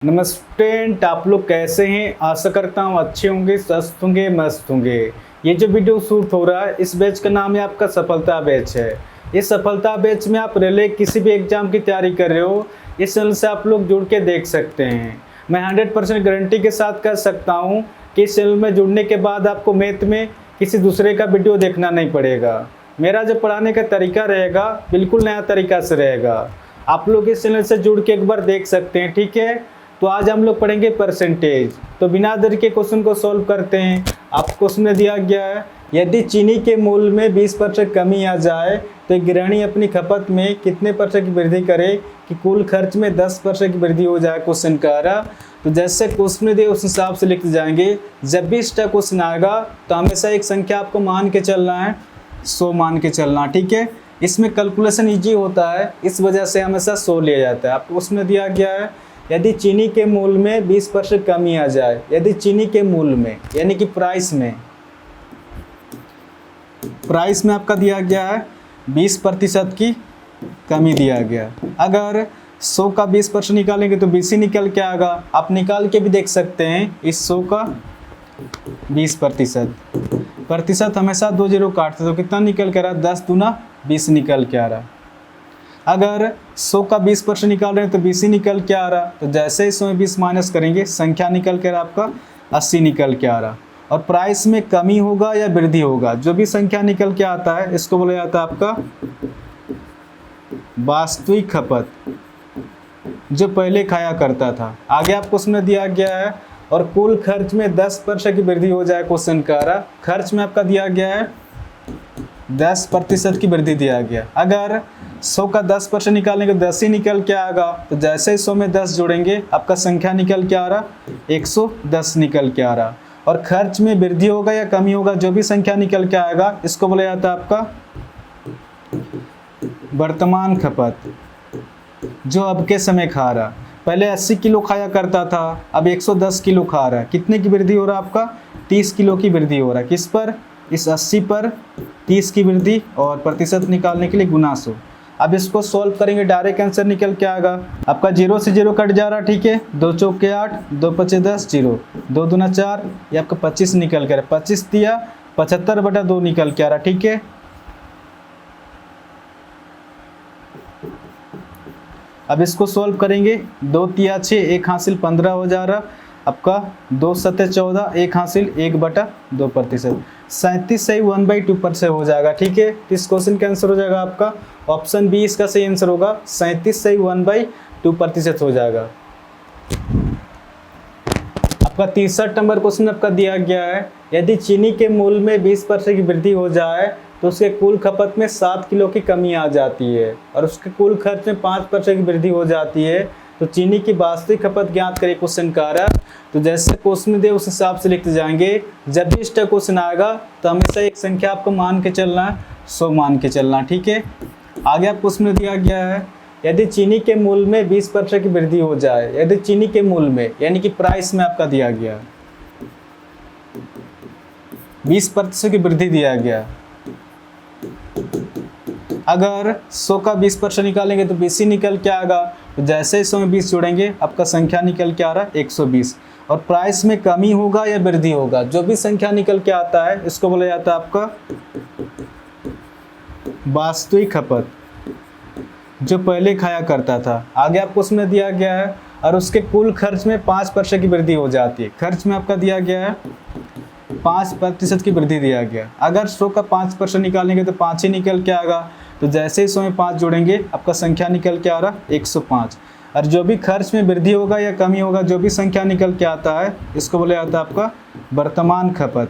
नमस्ते, आप लोग कैसे हैं। आशा करता हूँ अच्छे होंगे, स्वस्थ होंगे, मस्त होंगे। ये जो वीडियो शूट हो रहा है इस बैच का नाम है आपका सफलता बैच है। इस सफलता बैच में आप रेलवे किसी भी एग्जाम की तैयारी कर रहे हो, इस चैनल से आप लोग जुड़ के देख सकते हैं। मैं 100% गारंटी के साथ कह सकता हूँ कि इस चैनल में जुड़ने के बाद आपको मैथ में किसी दूसरे का वीडियो देखना नहीं पड़ेगा। मेरा जो पढ़ाने का तरीका रहेगा बिल्कुल नया तरीका से रहेगा। आप लोग इस चैनल से जुड़ के एक बार देख सकते हैं, ठीक है। तो आज हम लोग पढ़ेंगे परसेंटेज। तो बिना देर के क्वेश्चन को सॉल्व करते हैं। आपको क्वेश्चन में दिया गया है, यदि चीनी के मूल्य में 20% कमी आ जाए तो एक गृहिणी अपनी खपत में कितने % की वृद्धि करे कि कुल खर्च में 10% की वृद्धि हो जाए। क्वेश्चन का रहा तो जैसे क्वेश्चन दिए उस हिसाब से लिखते जाएंगे। जब भी इस टाइप क्वेश्चन आएगा तो हमेशा एक संख्या आपको मान के चलना है, 100 मान के चलना, ठीक है। इसमें कैलकुलेशन ईजी होता है, इस वजह से हमेशा 100 लिया जाता है। आपको उसमें दिया गया है, यदि चीनी के मूल्य में 20% कमी आ जाए, यदि चीनी के मूल्य में यानी कि प्राइस में आपका दिया गया है 20% की कमी दिया गया। अगर 100 का 20% निकालेंगे तो 20 ही निकल के आएगा। आप निकाल के भी देख सकते हैं, इस 100 का 20% हमेशा 2 0 काटते तो कितना निकल के आ रहा है, 10 दूना 20 निकल के आ रहा। अगर 100 का 20% निकाल रहे हैं तो 20 ही निकल के आ रहा। तो जैसे ही 100 में 20 माइनस करेंगे संख्या निकल कर आपका 80 निकल के आ रहा। और प्राइस में कमी होगा या वृद्धि होगा, जो भी संख्या निकल के आता है इसको बोला जाता है आपका वास्तविक खपत, जो पहले खाया करता था। आगे आपको उसमें दिया गया है और कुल खर्च में 10% की वृद्धि हो जाए। क्वेश्चन का रहा खर्च में आपका दिया गया है 10% की वृद्धि दिया गया। अगर 100 का 10% निकालेंगे तो 10 ही निकल के आएगा। तो जैसे ही 100 में 10 जोड़ेंगे आपका संख्या निकल के आ रहा 110 निकल के आ रहा। और खर्च में वृद्धि होगा या कमी होगा, जो भी संख्या निकल के आएगा इसको बोला जाता है आपका वर्तमान खपत, जो अब के समय खा रहा। पहले 80 किलो खाया करता था, अब 110 किलो खा रहा है। कितने की वृद्धि हो रहा है आपका, 30 किलो की वृद्धि हो रहा है। किस पर, इस 80 पर 30 की वृद्धि, और प्रतिशत निकालने के लिए गुना 100। अब इसको सॉल्व करेंगे, डायरेक्ट आंसर निकल के आएगा आपका 0 से 0 कट जा रहा, ठीक है। 2 चौके 8, 2 पचे 10, 0, 2 दूना 4, ये आपका 25 निकल के आ रहा। 25 दिया 75/2 निकल के आ रहा, ठीक है। अब इसको सॉल्व करेंगे, 2 तिया 6, 1 हासिल 15 हो जा रहा आपका। 2 सत्ते 14, 1 हासिल 1/2%। 37 सही 1/2% हो जाएगा, ठीक है। इस क्वेश्चन का आंसर हो जाएगा आपका ऑप्शन बी, इसका सही आंसर होगा 37 सही 1/2% हो जाएगा। आपका 63 नंबर क्वेश्चन आपका दिया गया है, यदि चीनी के मूल्य में 20% की वृद्धि हो जाए तो उसके कुल खपत में 7 किलो की कमी आ जाती है और उसके कुल खर्च में 5% की वृद्धि हो जाती है। तो चीनी की वास्तविक खपत ज्ञात करें। क्वेश्चन का रहा तो जैसे क्वेश्चन दे उस हिसाब से लिखते जाएंगे। जब भी इस टाइप क्वेश्चन आएगा तो हमेशा एक संख्या आपको मान के चलना है, 100 मान के चलना, ठीक है। आगे आपको उसमें दिया गया है, यदि चीनी के मूल्य में 20% की वृद्धि हो जाए, यदि चीनी के मूल्य में यानी कि प्राइस में आपका दिया गया 20% की वृद्धि दिया गया। अगर 100 का 20% निकालेंगे तो 20 ही निकल के आएगा। तो जैसे ही 100 में 20 जोड़ेंगे आपका संख्या निकल के आ रहा 120। और प्राइस में कमी होगा या वृद्धि होगा, जो भी संख्या निकल के आता है इसको बोला जाता है आपका वास्तविक खपत, जो पहले खाया करता था। आगे आपको उसमें दिया गया है और उसके कुल खर्च में 5% की वृद्धि हो जाती है। खर्च में आपका दिया गया है 5% की वृद्धि दिया गया। अगर 100 का 5% निकालेंगे तो 5 ही निकल के आएगा। तो जैसे ही 100 में 5 जोड़ेंगे आपका संख्या निकल के आ रहा 105। और जो भी खर्च में वृद्धि होगा या कमी होगा, जो भी संख्या निकल के आता है इसको बोला जाता है आपका वर्तमान खपत,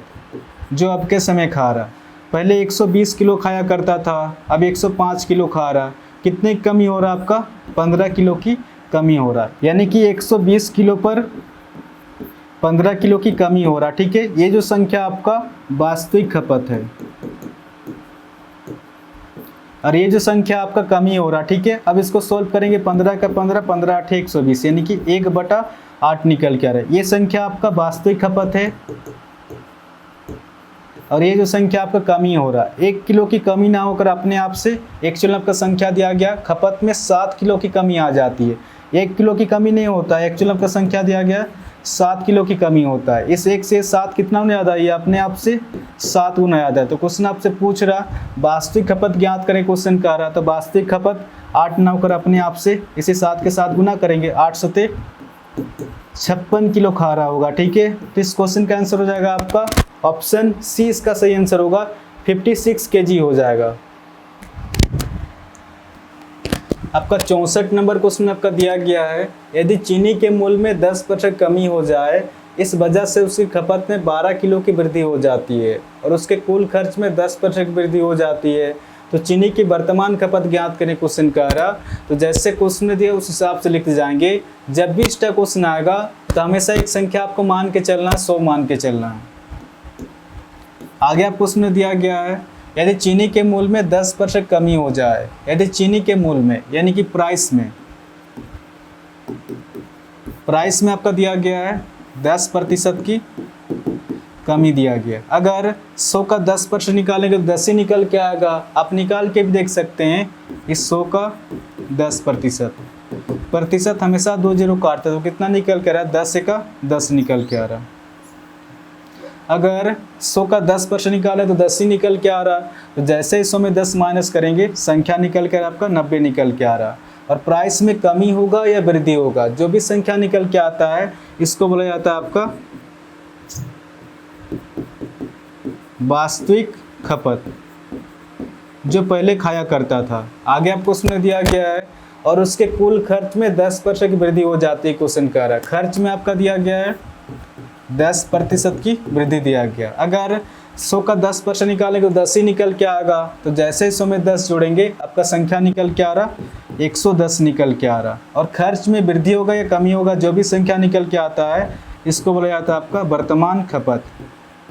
जो अब के समय खा रहा। पहले 120 किलो खाया करता था, अब 105 किलो खा रहा। कितने की कमी हो रहा आपका, 15 किलो की कमी हो रहा। यानी कि 120 किलो पर 15 किलो की कमी हो रहा, ठीक है। ये जो संख्या आपका वास्तविक खपत है और ये जो संख्या आपका कमी हो रहा, ठीक है। अब इसको सॉल्व करेंगे, 15 का 15, 15 8 120, यानी कि 1/8 निकल के आ रहा है। ये संख्या आपका वास्तविक खपत है और ये जो संख्या आपका कमी हो रहा है, 1 किलो की कमी ना होकर अपने आप से एक्चुअल आपका संख्या दिया गया खपत में 7 किलो की कमी आ जाती है। 1 किलो की कमी नहीं होता है, एक्चुअल आपका संख्या दिया गया 7 किलो की कमी होता है। इस 1 से 7 कितना गुना याद है, ये अपने आप से 7 गुना याद है। तो क्वेश्चन आपसे पूछ रहा वास्तविक खपत ज्ञात करें, क्वेश्चन कह रहा, तो वास्तविक खपत 8 9 कर अपने आप से इसे 7 के साथ गुना करेंगे, 8 सते 56 किलो खा रहा होगा। ठीक है, तो इस क्वेश्चन का आंसर हो जाएगा आपका ऑप्शन सी, इसका सही आंसर होगा 56 kg हो जाएगा। आपका 64 नंबर क्वेश्चन आपका दिया गया है, यदि चीनी के मूल्य में 10% कमी हो जाए, इस वजह से उसकी खपत में 12 किलो की वृद्धि हो जाती है और उसके कुल खर्च में 10% वृद्धि हो जाती है, तो चीनी की वर्तमान खपत ज्ञात करें, क्वेश्चन कह रहा। तो जैसे क्वेश्चन दिया उस हिसाब से लिखते जाएंगे। जब भी इस टाइप क्वेश्चन आएगा तो हमेशा एक संख्या आपको मान के चलना, 100 मान के चलना है। आगे आपको क्वेश्चन दिया गया है, यदि चीनी के मूल्य में 10% कमी हो जाए, यदि चीनी के मूल्य में यानी कि प्राइस में आपका दिया गया है 10% की कमी दिया गया। अगर 100 का 10% निकालेंगे तो 10 ही निकल के आएगा। आप निकाल के भी देख सकते हैं, इस 100 का 10% हमेशा 2 0 काटते तो कितना निकल के आ रहा है, 10 का 10 निकल के आ रहा। अगर 100 का 10% निकाले तो 10 ही निकल के आ रहा। तो जैसे ही 100 में 10 माइनस करेंगे, संख्या निकल कर आपका 90 निकल के आ रहा। और प्राइस में कमी होगा या वृद्धि होगा, जो भी संख्या निकल के आता है इसको बोला जाता है आपका वास्तविक खपत, जो पहले खाया करता था। आगे आपको उसमें दिया गया है, और उसके कुल खर्च में 10% की वृद्धि हो जाती है, क्वेश्चन कह रहा है। खर्च में आपका दिया गया है 10% की वृद्धि दिया गया। अगर 100 का 10% निकालेंगे तो 10 ही निकल के आएगा। तो जैसे ही 100 में 10 जोड़ेंगे, आपका संख्या निकल के आ रहा 110 निकल के आ रहा। और खर्च में वृद्धि होगा या कमी होगा, जो भी संख्या निकल के आता है इसको बोला जाता है आपका वर्तमान खपत,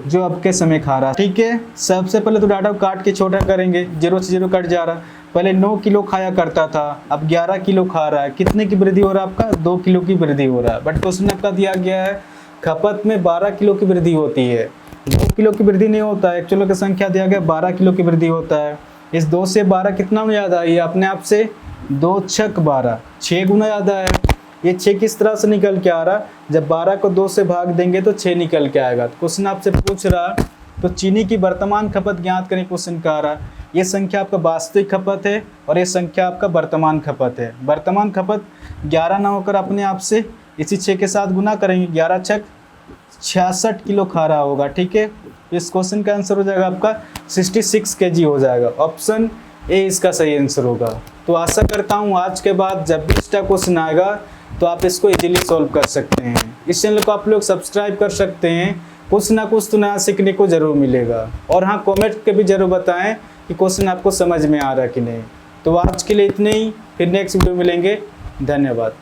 जो अब के समय खा रहा। ठीक है, सबसे पहले तो डाटा काट के छोटा करेंगे, 0 से 0 कट जा रहा। पहले 9 किलो खाया करता था, अब 11 किलो खा रहा है। कितने की वृद्धि हो रहा है आपका, 2 किलो की वृद्धि हो रहा है। बट क्वेश्चन आपका दिया गया है खपत में 12 किलो की वृद्धि होती है, 2 किलो की वृद्धि नहीं होता है। एक्चुअल का संख्या दिया गया 12 किलो की वृद्धि होता है। इस 2 से 12 कितना में याद है, ये अपने आप से 2 छक 12, 6 गुना याद है। ये 6 किस तरह से निकल के आ रहा, जब 12 को 2 से भाग देंगे तो 6 निकल के आएगा। तो क्वेश्चन आपसे पूछ रहा, तो चीनी की वर्तमान खपत ज्ञात करें, क्वेश्चन कह रहा। ये संख्या आपका वास्तविक खपत है और ये संख्या आपका वर्तमान खपत है। वर्तमान खपत 11 ना होकर अपने आप से इसी 6 के साथ गुना करेंगे, 11 छक 66 किलो खा रहा होगा। ठीक है, इस क्वेश्चन का आंसर हो जाएगा आपका 66 kg हो जाएगा। ऑप्शन ए इसका सही आंसर होगा। तो आशा करता हूँ आज के बाद जब भी इस टाइप क्वेश्चन आएगा तो आप इसको इजीली सॉल्व कर सकते हैं। इस चैनल को आप लोग सब्सक्राइब कर सकते हैं, कुछ ना कुछ तो नया सीखने को जरूर मिलेगा। और हाँ, कमेंट के भी जरूर बताएं कि क्वेश्चन आपको समझ में आ रहा है कि नहीं। तो आज के लिए इतने ही, फिर नेक्स्ट वीडियो मिलेंगे। धन्यवाद।